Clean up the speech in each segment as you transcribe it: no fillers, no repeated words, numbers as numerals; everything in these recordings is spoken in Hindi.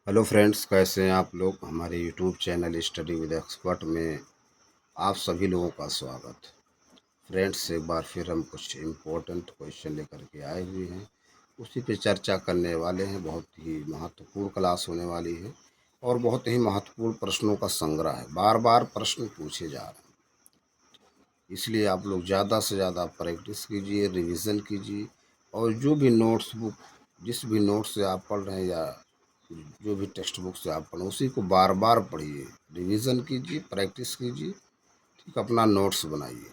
हेलो फ्रेंड्स, कैसे हैं आप लोग। हमारे YouTube channel study with expert में आप सभी लोगों का स्वागत। फ्रेंड्स, एक बार फिर हम कुछ इम्पोर्टेंट क्वेश्चन लेकर के आए हुए हैं, उसी पे चर्चा करने वाले हैं। बहुत ही महत्वपूर्ण क्लास होने वाली है और बहुत ही महत्वपूर्ण प्रश्नों का संग्रह है। बार बार प्रश्न पूछे जा रहे हैं, इसलिए आप लोग ज़्यादा से ज़्यादा प्रैक्टिस कीजिए, रिवीजन कीजिए और जो भी नोट्स बुक, जिस भी नोट्स से आप पढ़ रहे हैं या जो भी टेक्स्ट बुक से आप पढ़ें, उसी को बार बार पढ़िए, रिवीजन कीजिए, प्रैक्टिस कीजिए। ठीक, अपना नोट्स बनाइए।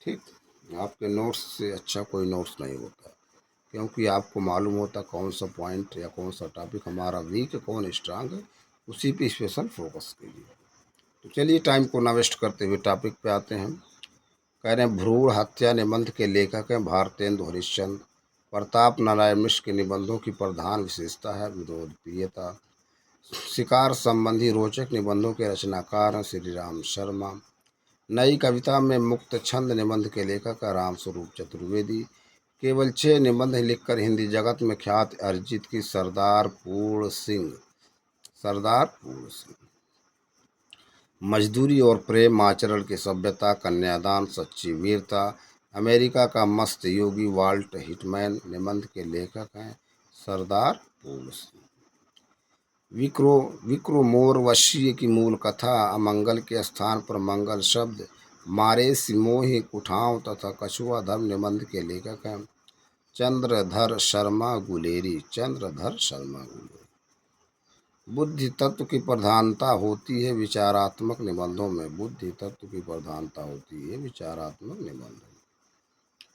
ठीक, आपके नोट्स से अच्छा कोई नोट्स नहीं होता, क्योंकि आपको मालूम होता कौन सा पॉइंट या कौन सा टॉपिक हमारा वीक है, कौन स्ट्रांग है, उसी पे स्पेशल फोकस कीजिए। तो चलिए, टाइम को ना वेस्ट करते हुए टॉपिक पे आते हैं। कह रहे हैं, भ्रूण हत्या निबंध के लेखक हैं भारतेंदु हरिश्चंद्र। प्रताप नारायण मिश्र के निबंधों की प्रधान विशेषता है विनोदप्रियता। शिकार संबंधी रोचक निबंधों के रचनाकार हैं श्री राम शर्मा। नई कविता में मुक्त छंद निबंध के लेखक हैं राम स्वरूप चतुर्वेदी। केवल 6 निबंध लिखकर हिंदी जगत में ख्याति अर्जित की सरदार पूर्ण सिंह। मजदूरी और प्रेम आचरण की सभ्यता, कन्यादान, सच्ची वीरता। अमेरिका का मस्त योगी वाल्ट हिटमैन निबंध के लेखक हैं सरदार पूर्ण सिंह। विक्रोमोर्वशीय की मूल कथा, अमंगल के स्थान पर मंगल शब्द, मारे सिमोहि कुठांव तथा कछुआ धर्म निबंध के लेखक हैं चंद्रधर शर्मा गुलेरी। बुद्धि तत्व की प्रधानता होती है विचारात्मक निबंधों में।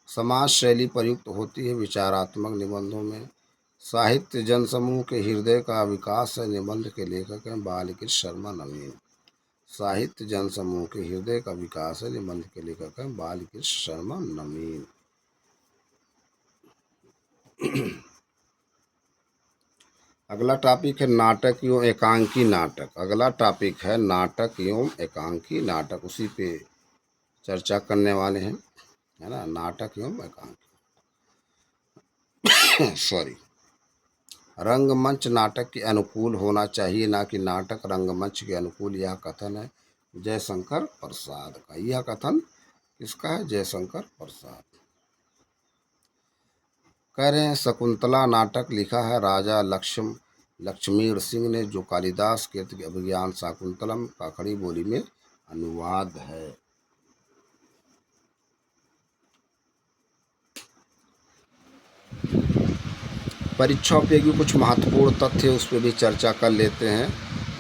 समाज शैली प्रयुक्त होती है विचारात्मक निबंधों में। साहित्य जनसमूह के हृदय का विकास है निबंध के लेखक हैं बालकृष्ण शर्मा नवीन। साहित्य जनसमूह के हृदय का विकास है निबंध के लेखक हैं बालकृष्ण शर्मा नवीन। अगला टॉपिक है नाटक एवं एकांकी नाटक। उसी पे चर्चा करने वाले हैं, है ना। नाटक एवं एकांकी सॉरी, रंगमंच नाटक के अनुकूल होना चाहिए, ना कि नाटक रंगमंच के अनुकूल। यह कथन है जयशंकर प्रसाद का। यह कथन किसका है? जयशंकर प्रसाद। कह रहे हैं, शकुंतला नाटक लिखा है राजा लक्ष्मीण सिंह ने, जो कालिदास के अभिज्ञान शाकुंतलम का खड़ी बोली में अनुवाद है। परीक्षा उपयोगी कुछ महत्वपूर्ण तथ्य उस पर भी चर्चा कर लेते हैं।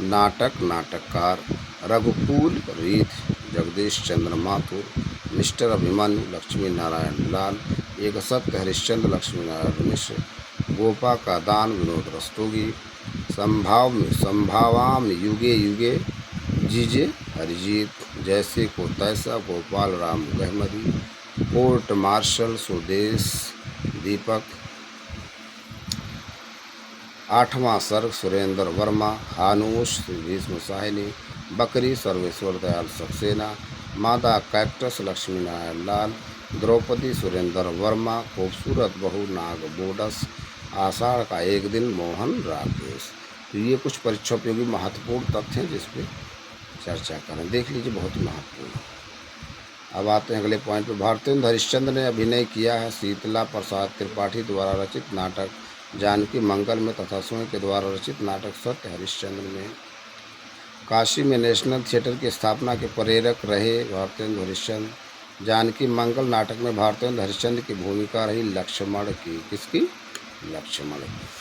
नाटककार रघुकुल रीत, जगदीश चंद्र माथुर, मिस्टर अभिमन्यु लक्ष्मी नारायण लाल, एक सत्य हरिश्चंद्र लक्ष्मी नारायण मिश्र, गोपा का दान विनोद रस्तोगी, संभावाम युगे युगे जीजे हरिजीत, जैसे को तैसा गोपाल राम गहमदी, कोर्ट मार्शल स्वदेश दीपक, 8वां सर्ग सुरेंद्र वर्मा, हानूश भीष्म साहिनी, बकरी सर्वेश्वर दयाल सक्सेना, मादा कैक्टस लक्ष्मी नारायण लाल, द्रौपदी सुरेंद्र वर्मा, खूबसूरत बहू नाग बोडस, आषाढ़ का एक दिन मोहन राकेश। तो ये कुछ परीक्षा उपयोगी महत्वपूर्ण तथ्य हैं जिस पे चर्चा करें, देख लीजिए, बहुत ही महत्वपूर्ण। अब आते हैं अगले पॉइंट पर। भारतेंदु हरिश्चंद्र ने अभिनय किया है शीतला प्रसाद त्रिपाठी द्वारा रचित नाटक जानकी मंगल में तथा स्वयं के द्वारा रचित नाटक सत्य हरिश्चंद्र में। काशी में नेशनल थिएटर की स्थापना के प्रेरक रहे भारतेंदु हरिश्चंद्र। जानकी मंगल नाटक में भारतेंदु हरिश्चंद्र की भूमिका रही लक्ष्मण की। किसकी? लक्ष्मण की।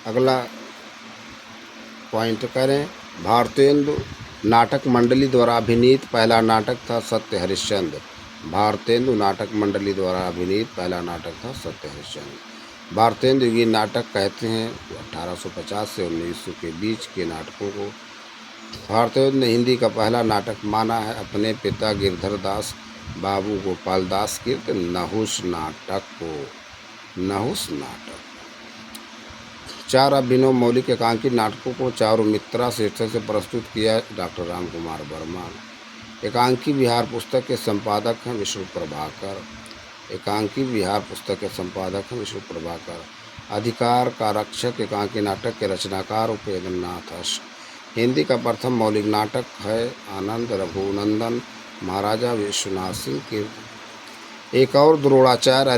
अगला पॉइंट करें, भारतेंदु नाटक मंडली द्वारा अभिनीत पहला नाटक था सत्य हरिश्चंद्र। भारतेंदु नाटक मंडली द्वारा अभिनीत पहला नाटक था सत्य हरिश्चंद्र। भारतेंदु ये नाटक कहते हैं 1850 से 1900 के बीच के नाटकों को। भारतेंदु ने हिंदी का पहला नाटक माना है अपने पिता गिरधर दास बाबू गोपाल दास कृत नहुस नाटक को। नहुस नाटक 4 अभिनव मौलिक एकांकी नाटकों को चारुमित्रा शीर्षक से प्रस्तुत किया डॉक्टर राम कुमार वर्मा। एकांकी विहार पुस्तक के संपादक हैं विष्णु प्रभाकर। एकांकी विहार पुस्तक के संपादक हैं विष्णु प्रभाकर। अधिकार का रक्षक एकांकी नाटक के रचनाकार उपेंद्र नाथ अश। हिंदी का प्रथम मौलिक नाटक है आनंद रघुनंदन महाराजा विश्वनाथ सिंह के। एक और द्रोणाचार्य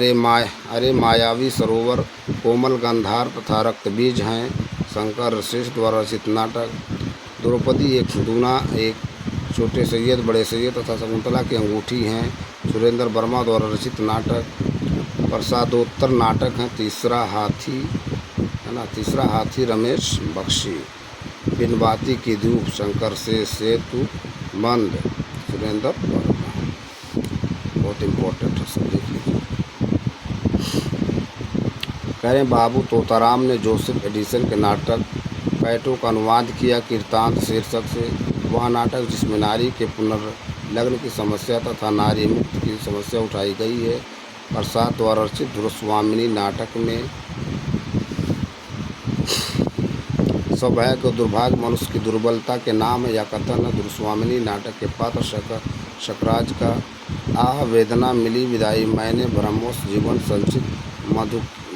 अरे मायावी सरोवर कोमल गंधार तथा रक्तबीज हैं शंकर श्रेष्ठ द्वारा रचित नाटक। द्रौपदी एक दूना एक छोटे सैयद बड़े सैयद तथा शकुंतला की अंगूठी हैं सुरेंद्र वर्मा द्वारा रचित नाटक। प्रसादोत्तर नाटक हैं तीसरा हाथी रमेश बख्शी। बिनबाती की धूप शंकर से सेतु बंद सुरेंद्र वर्मा। बहुत इम्पोर्टेंट है सब देख लीजिए। कह रहे बाबू तोताराम ने जोसेफ एडिसन के नाटक कैटो का अनुवाद किया कीर्तांत शीर्षक से। वह नाटक जिसमें नारी के पुनर्लग्न की समस्या तथा नारी मुक्त की समस्या उठाई गई है। प्रसाद द्वारा रचित धुरस्वामिनी नाटक में सौभाग्य और दुर्भाग्य मनुष्य की दुर्बलता के नाम है यह कथन है। धुरस्वामिनी नाटक के पात्र शकराज का आह वेदना मिली विदाई मैंने ब्रह्मोस जीवन संचित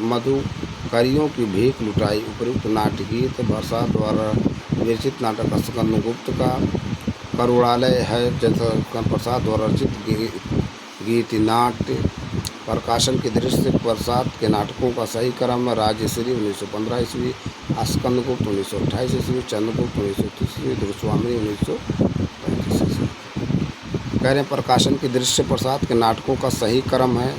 मधुकरियों की भीख लुटाई। उपयुक्त नाटगीत प्रसाद द्वारा विरचित नाटक स्कंदगुप्त का करुणालय है प्रसाद द्वारा रचित गीति नाट्य। प्रकाशन की दृष्टि से प्रसाद के नाटकों का सही क्रम है राजश्री 1915 ईस्वी, स्कंदगुप्त 1928 ईस्वी, चंद्रगुप्त 1930 ईस्वी, धुरस्वामिनी 1935 ईस्वी। कह रहे प्रकाशन की दृष्टि से प्रसाद के नाटकों का सही क्रम है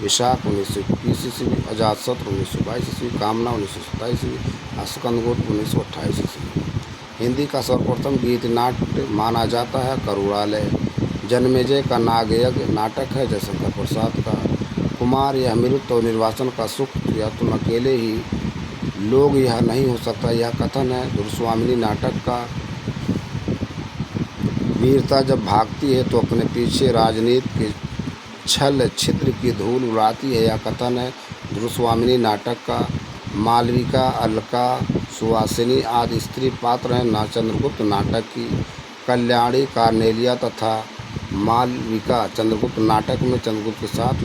विशाख 1921 ईस्वी, अजातशत्रु 1922 ईस्वी, कामना 1927 ईस्वी, स्कंदगुप्त 1928 ईस्वी। हिंदी का सर्वप्रथम गीत नाट्य माना जाता है करुणालय। जन्मेजय का नागयज्ञ नाटक है जयशंकर प्रसाद का। कुमार यह मृत्यु और निर्वासन का सुख या तुम अकेले ही लोग यह नहीं हो सकता यह कथन है धुरस्वामिनी नाटक का। वीरता जब भागती है तो अपने पीछे राजनीति के छल छिद्र की धूल उड़ाती है यह कथन है धुरस्वामिनी नाटक का। मालविका अलका सुहासिनी आदि स्त्री पात्र हैं चंद्रगुप्त नाटक की। कल्याणी कार्नेलिया तथा मालविका चंद्रगुप्त नाटक में चंद्रगुप्त के साथ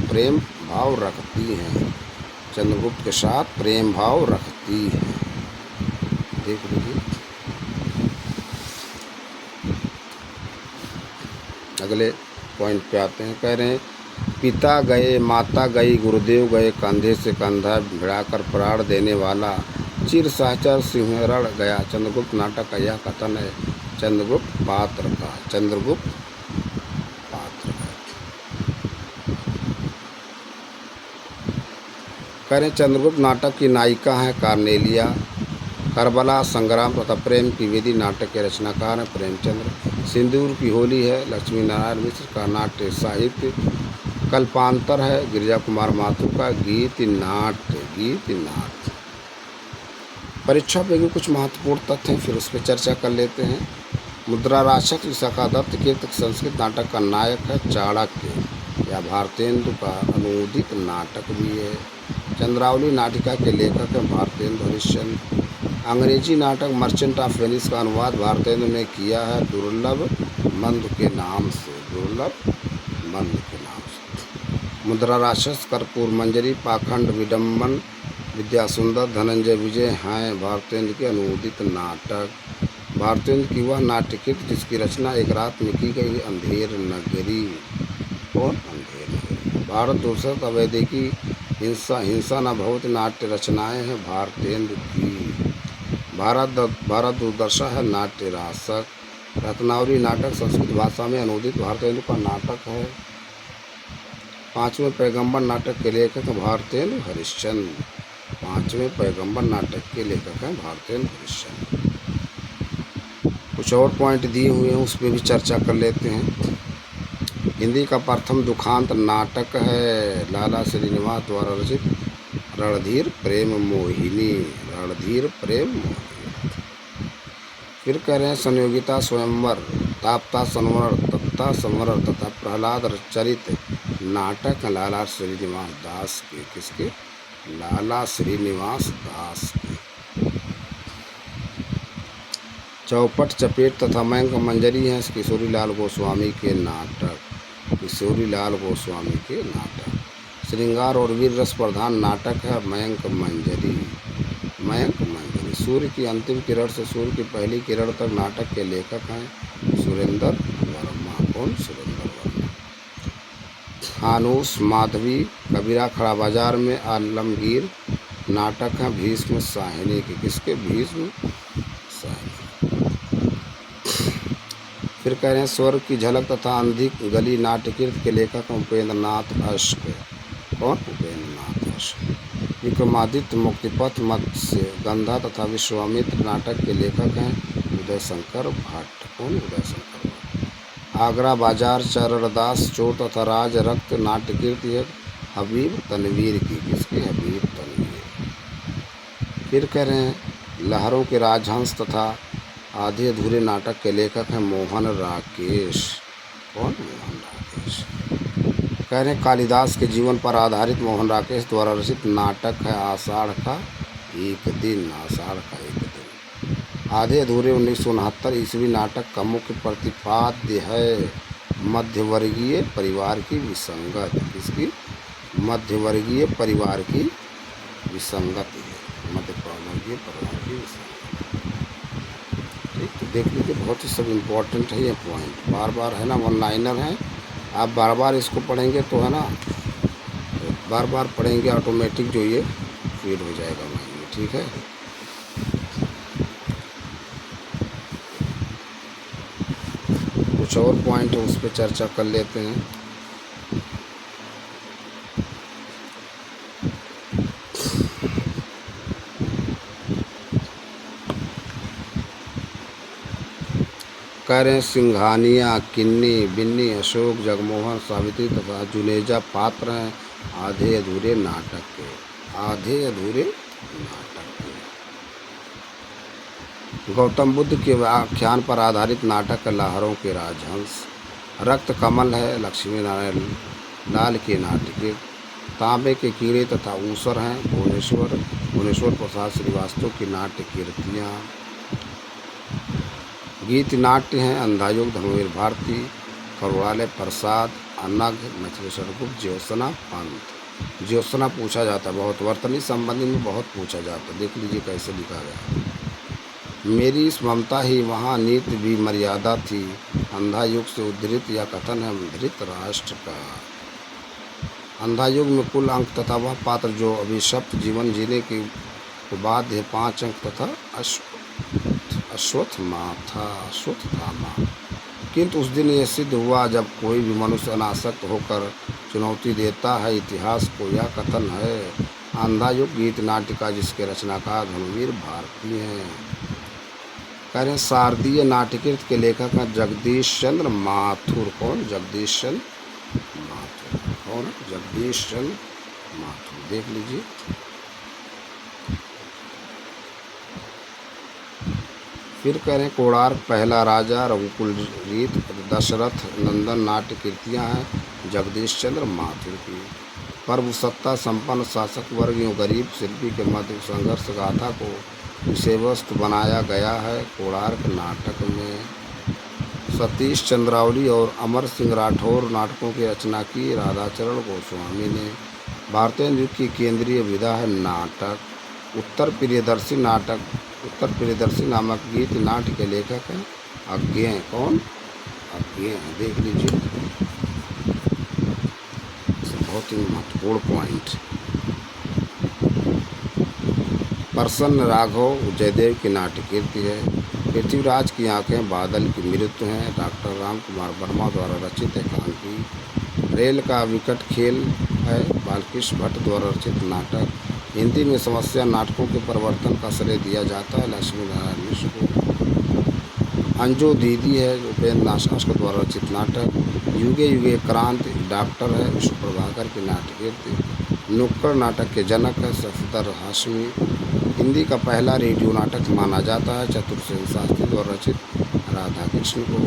प्रेम भाव रखती हैं। चंद्रगुप्त के साथ प्रेम भाव रखती हैं। देख लीजिए अगले पॉइंट पे आते हैं। कह रहे हैं पिता गए माता गई गुरुदेव गए कंधे से कंधा भिड़ाकर प्राण देने वाला चिर सहचर सिंहरण गया। चंद्रगुप्त नाटक का यह कथन है चंद्रगुप्त पात्र का। चंद्रगुप्त पात्र का करें चंद्रगुप्त नाटक की नायिका है कार्नेलिया। करबला संग्राम तथा प्रेम की विधि नाटक के रचनाकार हैं प्रेमचंद्र। सिंदूर की होली है लक्ष्मी नारायण मिश्र का। नाट्य साहित्य कल्पांतर है गिरिजा कुमार माथुर का। गीत नाट्य परीक्षा पे भी कुछ महत्वपूर्ण तथ्य हैं फिर उस पर चर्चा कर लेते हैं। मुद्रा राक्षस विशाखा दत्त कीर्तक संस्कृत नाटक का नायक है चाणक्य। यह भारतेंदु का अनुदित नाटक भी है। चंद्रावली नाटिका के लेखक हैं भारतेंदु हरिश्चंद्र। अंग्रेजी नाटक मर्चेंट ऑफ वेनिस का अनुवाद भारतेंदु ने किया है दुर्लभ मंद के नाम से। मुद्रा राक्षस कर्पूर मंजरी पाखंड विडम्बन विद्यासुंदर धनंजय विजय हैं भारतेंदु के अनुदित नाटक। भारतेंदु की वह नाट्यकृत जिसकी रचना एक रात में की गई अंधेर नगरी। भारत दूसरत अवैधिकी हिंसा न बहुत नाट्य रचनाएं हैं भारतेंदु की। भारत दुर्दशा है नाट्य रासक। रत्नावली नाटक संस्कृत भाषा में अनुदित भारतेंदु का नाटक है। पांचवें पैगंबर नाटक के लेखक भारतेंदु हरिश्चंद्र। पांचवें पैगंबर नाटक के लेखक हैं भारतेंदु हरिश्चंद्र। कुछ और पॉइंट दिए हुए हैं, उस पर भी चर्चा कर लेते हैं। हिंदी का प्रथम दुखांत नाटक है लाला श्रीनिवास द्वारा रचित रणधीर प्रेम मोहिनी। रणधीर प्रेम मोहिनी। फिर कह रहे हैं संयोगिता स्वयंवर, ताप्ता संवर, तप्ता संवर तथा प्रहलाद चरित नाटक लाला श्रीनिवास दास के। किसके? लाला श्रीनिवास दास के। चौपट चपेट तथा मयंक मंजरी हैं किशोरी लाल गोस्वामी के नाटक। किशोरी लाल गोस्वामी के नाटक। श्रृंगार और वीर रस प्रधान नाटक है मयंक मंजरी। मयंक मंजरी। सूर्य की अंतिम किरण से सूर्य की पहली किरण तक नाटक के लेखक हैं सुरेंद्र वर्मा। कौन? सुरेंद्र वर्मा। हानूस माधवी कबीरा खड़ा बाजार में आलमगीर नाटक है भीष्म साहिनी के। किसके? भीष्म साहिनी। फिर कह रहे हैं स्वर्ग की झलक तथा अंधी गली नाट्यकृत के लेखक उपेंद्र नाथ अश्क। कौन? उपेंद्र नाथ अश्क। विक्रमादित्य मुक्तिपथ मत्स्य गंधा तथा विश्वामित्र नाटक के लेखक हैं उदय शंकर भट्ट। कौन? उदय शंकर भट्ट। आगरा बाजार चरणदास चोर तथा राज रक्त नाट्यकृति है हबीब तनवीर की। किसकी? हबीब तनवीर। फिर कह रहे हैं लहरों के राजहंस तथा आधे अधूरे नाटक के लेखक हैं मोहन राकेश। कौन? मोहन राकेश। कह रहे हैं कालिदास के जीवन पर आधारित मोहन राकेश द्वारा रचित नाटक है आषाढ़ का एक दिन। आषाढ़ का एक दिन। आधे अधूरे 1969 ईस्वी नाटक का मुख्य प्रतिपाद्य है मध्यवर्गीय परिवार की विसंगति। किसकी? मध्यवर्गीय परिवार की विसंगति। मध्यवर्गीय परिवार की विसंगति। तो देख लीजिए, बहुत ही सब इम्पोर्टेंट है ये पॉइंट। बार बार है ना, वन लाइनर है, आप बार बार इसको पढ़ेंगे तो है ना, बार बार पढ़ेंगे ऑटोमेटिक जो ये फीड हो जाएगा माइंड में। ठीक है। कुछ और पॉइंट है उस पर चर्चा कर लेते हैं। कह रहे हैं सिंघानिया किन्नी बिन्नी अशोक जगमोहन सावित्री तथा जुनेजा पात्र हैं आधे अधूरे नाटक के। आधे अधूरे नाटक के। गौतम बुद्ध के व्याख्यान पर आधारित नाटक लहरों के राजहंस। रक्त कमल है लक्ष्मी नारायण लाल के नाटक। तांबे के कीड़े तथा ऊसर हैं भुवनेश्वर प्रसाद श्रीवास्तव की नाट्य कीर्तियाँ। गीत नाट्य हैं अंधायुग धर्मवीर भारती करुणालय प्रसाद अनग नचलेश्वर गुप्त ज्योत्सना पंत। ज्योत्सना पूछा जाता है बहुत, वर्तनी संबंधी में बहुत पूछा जाता है। देख लीजिए कैसे लिखा गया। मेरी इस ममता ही वहाँ नीति भी मर्यादा थी। अंधायुग से उद्धृत या कथन है धृतराष्ट्र का। अंधायुग में कुल अंक तथा वह पात्र जो अभिशप्त जीवन जीने के बाद है 5 अंक तथा अश्वत्थामा। किंतु उस दिन ये सिद्ध हुआ जब कोई भी मनुष्य अनासक्त होकर चुनौती देता है इतिहास को। यह कथन है अंधायुग गीत नाटिका जिसके रचनाकार धर्मवीर भारती हैं। कह रहे हैं शारदीय नाट्यकृत के लेखक हैं जगदीश चंद्र माथुर। कौन? जगदीश चंद्र माथुर। कौन? जगदीश चंद्र माथुर। देख लीजिए। फिर कह रहे हैं कोणार्क पहला राजा रघुकुल रीत दशरथ नंदन नाट्य कृतियाँ हैं जगदीश चंद्र माथुर की। प्रभु सत्ता संपन्न शासक वर्ग एवं गरीब शिल्पी के मध्य संघर्ष गाथा को विषय वस्तु बनाया गया है कोणार्क नाटक में। सतीश चंद्रावली और अमर सिंह राठौर नाटकों की रचना की राधाचरण गोस्वामी ने। भारतीय नृत्य की केंद्रीय विधा है नाटक। उत्तर प्रियदर्शी नामक गीत नाट्य के लेखक हैं अज्ञेय। कौन? अज्ञेय। देख लीजिए, बहुत ही महत्वपूर्ण पॉइंट। प्रसन्न राघव जयदेव की नाट्य कीर्ति है। पृथ्वीराज की आंखें बादल की मृत्यु हैं डॉक्टर राम कुमार वर्मा द्वारा रचित एकांकी। रेल का विकट खेल है बालकृष्ण भट्ट द्वारा रचित नाटक। हिंदी में समस्या नाटकों के परिवर्तन का श्रेय दिया जाता है लक्ष्मी नारायण मिश्र को। अंजू दीदी है उपेंद्र नाशास के द्वारा रचित नाटक। युगे युगे क्रांति डॉक्टर है विष्णु प्रभाकर की नाटक। नुक्कड़ नाटक के जनक है सफदर हाशमी। हिंदी का पहला रेडियो नाटक माना जाता है चतुर्सेन शास्त्री द्वारा रचित राधा कृष्ण को।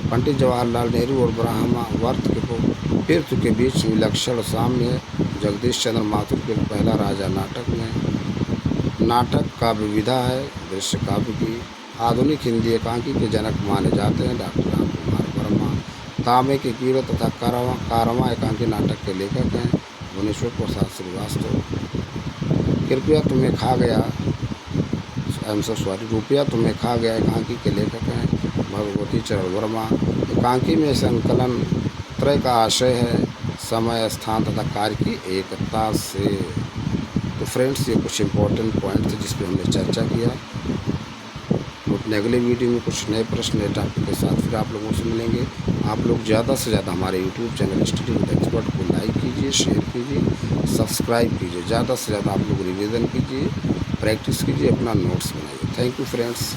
पंडित जवाहरलाल नेहरू और ब्रह्मा वर्त को पृथ्वी के बीच विलक्षण साम्य है जगदीश चंद्र माथुर के पहला राजा नाटक में। नाटक काव्य विधा है दृश्य काव्य की। आधुनिक हिंदी एकांकी के जनक माने जाते हैं डॉक्टर राम कुमार वर्मा। तांबे की कीड़े तथा कारवां एकांकी नाटक के लेखक हैं भुवनेश्वर प्रसाद श्रीवास्तव। कृपया तुम्हें खा गया रुपया तुम्हें खा गया एकांकी के लेखक हैं भगवती चरण वर्मा। एकांकी में संकलन त्रय का आशय है समय स्थान तथा कार्य की एकता से। तो फ्रेंड्स ये कुछ इंपॉर्टेंट पॉइंट थे जिस पर हमने चर्चा किया। तो अपने अगले वीडियो में कुछ नए प्रश्न नए टॉपिक के साथ फिर आप लोगों से मिलेंगे। आप लोग ज़्यादा से ज़्यादा हमारे YouTube channel study with expert को लाइक कीजिए, शेयर कीजिए, सब्सक्राइब कीजिए। ज़्यादा से ज़्यादा आप लोग रिवीजन कीजिए, प्रैक्टिस कीजिए, अपना नोट्स बनाइए। Thank you friends.